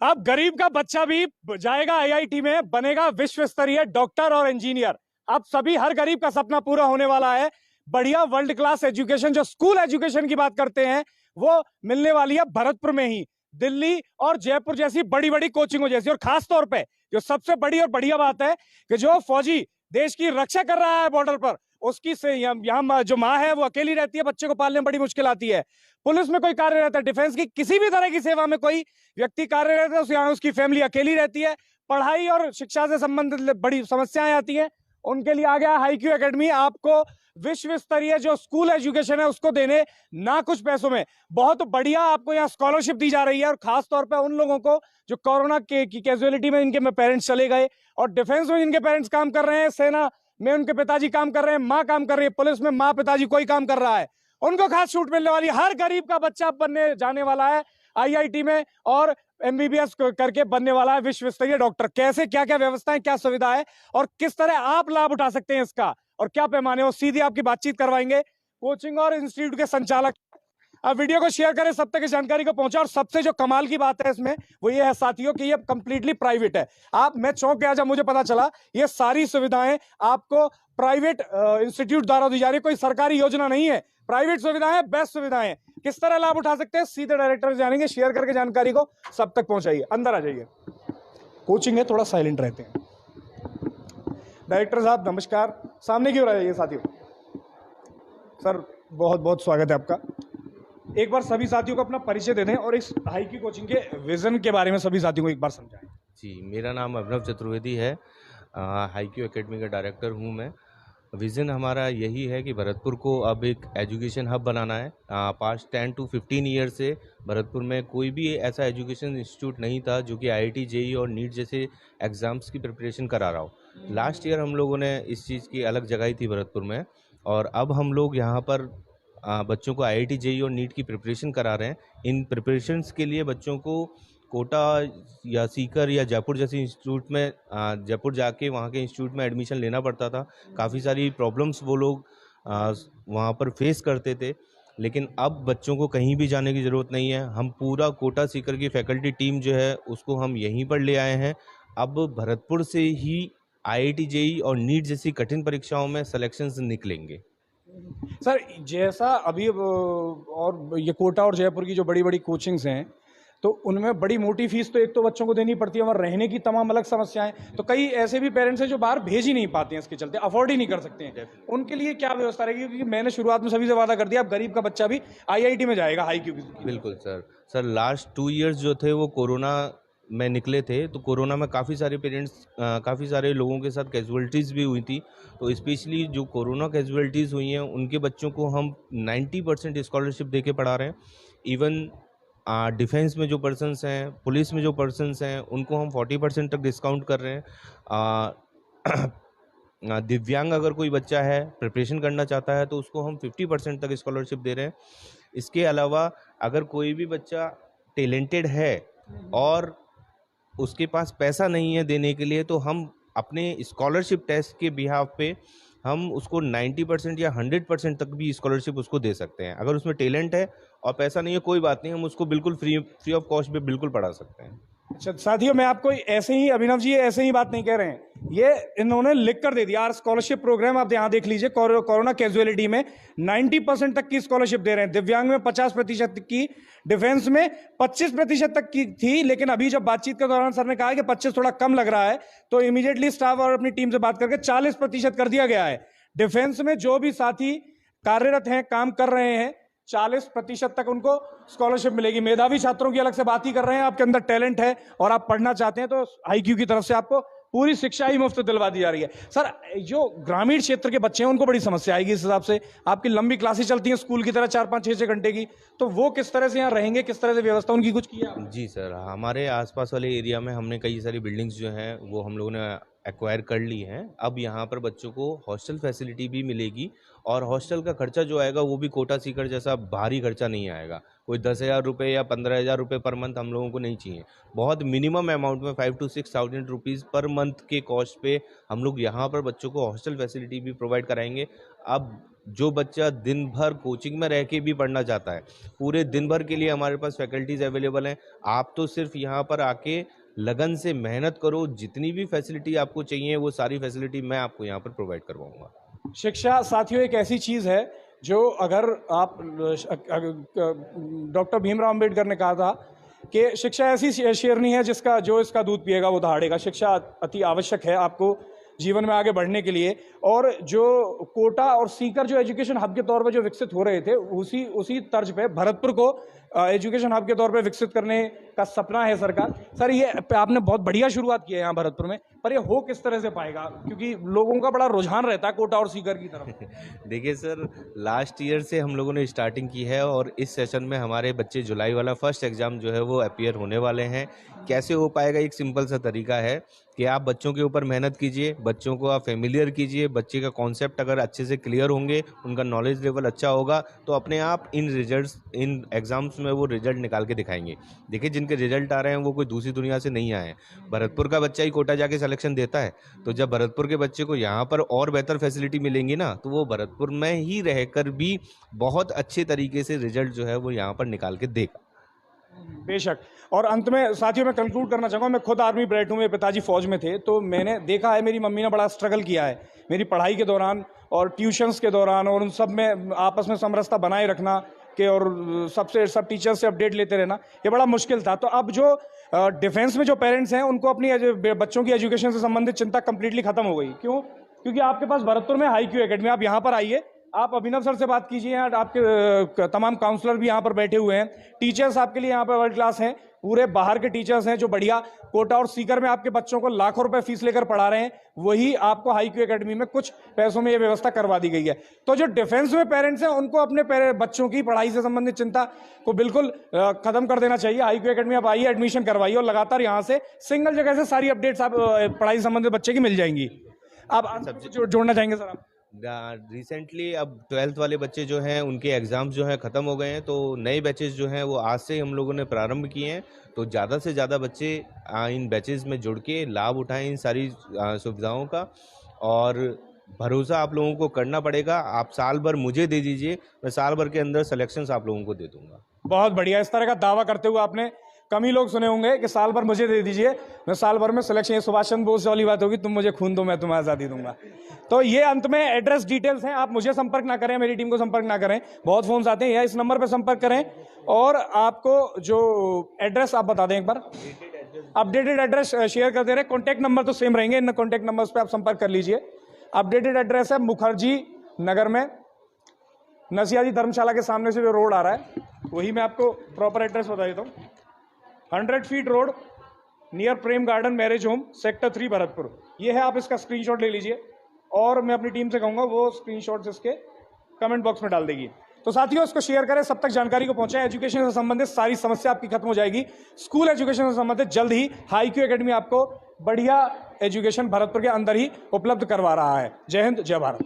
अब गरीब का बच्चा भी जाएगा आईआईटी में, बनेगा विश्व स्तरीय डॉक्टर और इंजीनियर। अब सभी हर गरीब का सपना पूरा होने वाला है। बढ़िया वर्ल्ड क्लास एजुकेशन, जो स्कूल एजुकेशन की बात करते हैं, वो मिलने वाली है भरतपुर में ही। दिल्ली और जयपुर जैसी बड़ी बड़ी कोचिंगों जैसी। और खास तौर पे जो सबसे बड़ी और बढ़िया बात है कि जो फौजी देश की रक्षा कर रहा है बॉर्डर पर, उसकी से यहाँ जो माँ है वो अकेली रहती है, बच्चे को पालने में बड़ी मुश्किल आती है। पुलिस में कोई कार्य रहता है, डिफेंस की किसी भी तरह की सेवा में कोई व्यक्ति कार्य रहता है, यहाँ उसकी फैमिली अकेली रहती है। पढ़ाई और शिक्षा से संबंधित बड़ी समस्याएं आती हैं, उनके लिए आ गया हाईक्यू एकेडमी। आपको विश्व स्तरीय जो स्कूल एजुकेशन है उसको देने ना कुछ पैसों में बहुत बढ़िया आपको यहाँ स्कॉलरशिप दी जा रही है। और खास तौर पे उन लोगों को जो कोरोना की कैजुअलिटी में इनके पेरेंट्स चले गए और डिफेंस में जिनके पेरेंट्स काम कर रहे हैं, सेना में उनके पिताजी काम कर रहे हैं, माँ काम कर रही है, पुलिस में माँ पिताजी कोई काम कर रहा है, उनको खास छूट मिलने वाली है। हर गरीब का बच्चा बनने जाने वाला है आईआईटी में और एमबीबीएस करके बनने वाला है विश्व स्तरीय डॉक्टर। कैसे, क्या क्या व्यवस्थाएं, क्या सुविधा है और किस तरह आप लाभ उठा सकते हैं इसका और क्या पैमाने, वो सीधी आपकी बातचीत करवाएंगे कोचिंग और इंस्टीट्यूट के संचालक। अब वीडियो को शेयर करें, सब तक इस जानकारी को पहुंचा। और सबसे जो कमाल की बात है इसमें वो ये है साथियों कि ये कंप्लीटली प्राइवेट है। मैं चौंक गया जब मुझे पता चला ये सारी सुविधाएं आपको प्राइवेट इंस्टीट्यूट द्वारा दी जा रही है, कोई सरकारी योजना नहीं है, प्राइवेट सुविधाएं, बेस्ट सुविधाएं। किस तरह लाभ उठा सकते हैं सीधे डायरेक्टर से जानेंगे। शेयर करके जानकारी को सब तक पहुंचाइए। अंदर आ जाइए, कोचिंग है, थोड़ा साइलेंट रहते हैं। डायरेक्टर साहब नमस्कार, सामने क्यों रहिए साथियों। सर बहुत बहुत स्वागत है आपका। एक बार सभी साथियों को अपना परिचय दे दें और इस हाईक्यू कोचिंग के विजन के बारे में सभी साथियों को एक बार समझाएं। जी, मेरा नाम अभिनव चतुर्वेदी है, हाईक्यू एकेडमी का डायरेक्टर हूं मैं। विज़न हमारा यही है कि भरतपुर को अब एक एजुकेशन हब बनाना है। पास्ट 10 to 15 ईयर से भरतपुर में कोई भी ऐसा एजुकेशन इंस्टीट्यूट नहीं था जो कि आईआईटी, जेईई और नीट जैसे एग्ज़ाम्स की प्रिपरेशन करा रहा हो। लास्ट ईयर हम लोगों ने इस चीज़ की अलग जगह थी भरतपुर में, और अब हम लोग यहाँ पर बच्चों को आईआईटी, जेईई और नीट की प्रिपरेशन करा रहे हैं। इन प्रिपरेशंस के लिए बच्चों को कोटा या सीकर या जयपुर जैसे इंस्टीट्यूट में जयपुर जाके वहाँ के इंस्टीट्यूट में एडमिशन लेना पड़ता था। काफ़ी सारी प्रॉब्लम्स वो लोग वहाँ पर फेस करते थे, लेकिन अब बच्चों को कहीं भी जाने की ज़रूरत नहीं है। हम पूरा कोटा सीकर की फैकल्टी टीम जो है उसको हम यहीं पर ले आए हैं। अब भरतपुर से ही आईआईटी, जेईई और नीट जैसी कठिन परीक्षाओं में सिलेक्शंस निकलेंगे। सर जैसा अभी और ये कोटा और जयपुर की जो बड़ी बड़ी कोचिंग्स हैं तो उनमें बड़ी मोटी फीस तो एक तो बच्चों को देनी पड़ती है, वहाँ रहने की तमाम अलग समस्याएं, तो कई ऐसे भी पेरेंट्स हैं जो बाहर भेज ही नहीं पाते हैं, इसके चलते अफोर्ड ही नहीं कर सकते हैं। उनके लिए क्या व्यवस्था रहेगी, क्योंकि मैंने शुरुआत में सभी से वादा कर दिया अब गरीब का बच्चा भी आईआईटी में जाएगा हाईक्यू की। बिल्कुल सर लास्ट 2 इयर्स जो थे वो कोरोना में निकले थे, तो कोरोना में काफ़ी सारे पेरेंट्स, काफ़ी सारे लोगों के साथ कैजुअलिटीज़ भी हुई थी। तो स्पेशली जो कोरोना कैजुअलिटीज़ हुई हैं उनके बच्चों को हम 90% स्कॉलरशिप दे के पढ़ा रहे हैं। इवन डिफेंस में जो पर्सन्स हैं, पुलिस में जो पर्सन्स हैं, उनको हम 40% तक डिस्काउंट कर रहे हैं। दिव्यांग अगर कोई बच्चा है, प्रिपरेशन करना चाहता है, तो उसको हम 50% तक स्कॉलरशिप दे रहे हैं। इसके अलावा अगर कोई भी बच्चा टैलेंटेड है और उसके पास पैसा नहीं है देने के लिए, तो हम अपने स्कॉलरशिप टेस्ट के बिहाफ पे हम उसको 90% या 100% तक भी स्कॉलरशिप उसको दे सकते हैं। अगर उसमें टैलेंट है और पैसा नहीं है, कोई बात नहीं, हम उसको बिल्कुल फ्री ऑफ कॉस्ट पे बिल्कुल पढ़ा सकते हैं। अच्छा साथियों, मैं आपको ऐसे ही, अभिनव जी ऐसे ही बात नहीं कह रहे हैं, ये इन्होंने लिख कर दे दिया। स्कॉलरशिप प्रोग्राम आप यहाँ देख लीजिए, कोरोना कैजुअलिटी में 90% तक की स्कॉलरशिप दे रहे हैं, दिव्यांग में 50% की, डिफेंस में 25% तक की थी, लेकिन अभी जब बातचीत के दौरान सर ने कहा कि 25 थोड़ा कम लग रहा है, तो इमीडिएटली स्टाफ और अपनी टीम से बात करके 40% कर दिया गया है। डिफेंस में जो भी साथी कार्यरत हैं, काम कर रहे हैं, 40% तक उनको स्कॉलरशिप मिलेगी। मेधावी छात्रों की अलग से बात ही कर रहे हैं, आपके अंदर टैलेंट है और आप पढ़ना चाहते हैं तो हाईक्यू की तरफ से आपको पूरी शिक्षा ही मुफ्त दिलवा दी जा रही है। सर जो ग्रामीण क्षेत्र के बच्चे हैं उनको बड़ी समस्या आएगी इस हिसाब से, आपकी लंबी क्लासेस चलती हैं स्कूल की तरह 4-5-6 घंटे की, तो वो किस तरह से यहाँ रहेंगे, किस तरह से व्यवस्था उनकी कुछ की है? जी सर, हमारे आसपास वाले एरिया में हमने कई सारी बिल्डिंग्स जो हैं वो हम लोगों ने एक्वायर कर ली हैं। अब यहाँ पर बच्चों को हॉस्टल फैसिलिटी भी मिलेगी, और हॉस्टल का खर्चा जो आएगा वो भी कोटा सीकर जैसा भारी खर्चा नहीं आएगा। कोई 10,000 रुपये या 15,000 रुपये पर मंथ हम लोगों को नहीं चाहिए। बहुत मिनिमम अमाउंट में 5 to 6,000 रुपीज़ पर मंथ के कॉस्ट पे हम लोग यहाँ पर बच्चों को हॉस्टल फैसिलिटी भी प्रोवाइड कराएंगे। अब जो बच्चा दिन भर कोचिंग में रह के भी पढ़ना चाहता है, पूरे दिन भर के लिए हमारे पास फैकल्टीज़ अवेलेबल हैं। आप तो सिर्फ यहाँ पर आके लगन से मेहनत करो, जितनी भी फैसिलिटी आपको चाहिए वो सारी फैसिलिटी मैं आपको यहाँ पर प्रोवाइड करवाऊँगा। शिक्षा साथियों एक ऐसी चीज है जो अगर आप डॉक्टर भीमराव अंबेडकर ने कहा था कि शिक्षा ऐसी शेरनी है जिसका जो इसका दूध पिएगा वो दहाड़ेगा। शिक्षा अति आवश्यक है आपको जीवन में आगे बढ़ने के लिए। और जो कोटा और सीकर जो एजुकेशन हब के तौर पे जो विकसित हो रहे थे, उसी तर्ज पे भरतपुर को एजुकेशन हब के तौर पे विकसित करने का सपना है सरकार। सर ये आपने बहुत बढ़िया शुरुआत की है यहाँ भरतपुर में, पर ये हो किस तरह से पाएगा, क्योंकि लोगों का बड़ा रुझान रहता है कोटा और सीकर की तरफ। देखिए सर, लास्ट ईयर से हम लोगों ने स्टार्टिंग की है और इस सेशन में हमारे बच्चे जुलाई वाला फर्स्ट एग्ज़ाम जो है वो अपीयर होने वाले हैं। कैसे हो पाएगा, एक सिंपल सा तरीका है कि आप बच्चों के ऊपर मेहनत कीजिए, बच्चों को आप फेमिलियर कीजिए। बच्चे का कॉन्सेप्ट अगर अच्छे से क्लियर होंगे, उनका नॉलेज लेवल अच्छा होगा तो अपने आप इन एग्ज़ाम्स में वो रिजल्ट निकाल के दिखाएंगे। देखिए जिनके रिजल्ट आ रहे हैं वो कोई दूसरी दुनिया से नहीं आए हैं। भरतपुर का बच्चा ही कोटा जाके सिलेक्शन देता है, तो जब भरतपुर के बच्चे को यहाँ पर और बेहतर फैसिलिटी मिलेंगी ना, तो वो भरतपुर में ही रहकर भी बहुत अच्छे तरीके से रिजल्ट जो है वो यहाँ पर निकाल के देगा। बेशक। और अंत में साथियों मैं कंक्लूड करना चाहूँगा, मैं खुद आर्मी ब्रेड हूँ, मेरे पिताजी फौज में थे, तो मैंने देखा है मेरी मम्मी ने बड़ा स्ट्रगल किया है मेरी पढ़ाई के दौरान और ट्यूशन्स के दौरान, और उन सब में आपस में समरसता बनाए रखना के और सब टीचर्स से अपडेट लेते रहना, ये बड़ा मुश्किल था। तो अब जो डिफेंस में जो पेरेंट्स हैं उनको अपनी बच्चों की एजुकेशन से संबंधित चिंता कंप्लीटली खत्म हो गई। क्यों? क्योंकि आपके पास भरतपुर में हाईक्यू एकेडमी, आप यहाँ पर आइए, आप अभिनव सर से बात कीजिए, आपके तमाम काउंसलर भी यहाँ पर बैठे हुए हैं, टीचर्स आपके लिए यहाँ पर वर्ल्ड क्लास हैं, पूरे बाहर के टीचर्स हैं जो बढ़िया कोटा और सीकर में आपके बच्चों को लाखों रुपए फीस लेकर पढ़ा रहे हैं, वही आपको हाईक्यू एकेडमी में कुछ पैसों में ये व्यवस्था करवा दी गई है। तो जो डिफेंस में पेरेंट्स हैं उनको अपने बच्चों की पढ़ाई से संबंधित चिंता को बिल्कुल खत्म कर देना चाहिए। हाईक्यू एकेडमी आप आइए, एडमिशन करवाइए और लगातार यहाँ से सिंगल जगह से सारी अपडेट्स आप पढ़ाई से संबंधित बच्चे की मिल जाएंगी। आप जोड़ना चाहेंगे सर? आप रिसेंटली अब 12th वाले बच्चे जो हैं उनके एग्ज़ाम्स जो हैं ख़त्म हो गए हैं, तो नए बैचेस जो हैं वो आज से हम लोगों ने प्रारंभ किए हैं। तो ज़्यादा से ज़्यादा बच्चे इन बैचेस में जुड़ के लाभ उठाएं इन सारी सुविधाओं का, और भरोसा आप लोगों को करना पड़ेगा। आप साल भर मुझे दे दीजिए, मैं साल भर के अंदर सिलेक्शंस आप लोगों को दे दूंगा। बहुत बढ़िया। इस तरह का दावा करते हुए आपने कम ही लोग सुने होंगे कि साल भर मुझे दे दीजिए, मैं साल भर में सिलेक्शन। ये सुभाष चंद्र बोस वाली बात होगी, तुम मुझे खून दो मैं तुम्हें आज़ादी दूंगा। तो ये अंत में एड्रेस डिटेल्स हैं, आप मुझे संपर्क ना करें, मेरी टीम को संपर्क ना करें, बहुत फोन्स आते हैं, या इस नंबर पर संपर्क करें। और आपको जो एड्रेस आप बता दें एक बार, अपडेटेड एड्रेस शेयर कर दे रहे हैं, कॉन्टैक्ट नंबर तो सेम रहेंगे, इन कॉन्टैक्ट नंबर्स पे आप संपर्क कर लीजिए। अपडेटेड एड्रेस है मुखर्जी नगर में, नसिया जी धर्मशाला के सामने से जो रोड आ रहा है वही मैं आपको प्रॉपर एड्रेस बता देता हूँ। 100 feet road near Prem Garden Marriage Home, sector 3 Bharatpur. ये है, आप इसका स्क्रीनशॉट ले लीजिए और मैं अपनी टीम से कहूँगा वो स्क्रीनशॉट्स इसके कमेंट बॉक्स में डाल देगी। तो साथियों इसको शेयर करें, सब तक जानकारी को पहुंचाएं। एजुकेशन से संबंधित सारी समस्या आपकी खत्म हो जाएगी। स्कूल एजुकेशन से संबंधित जल्द ही हाईक्यू एकेडमी आपको बढ़िया एजुकेशन भरतपुर के अंदर ही उपलब्ध करवा रहा है। जय हिंद, जय भारत।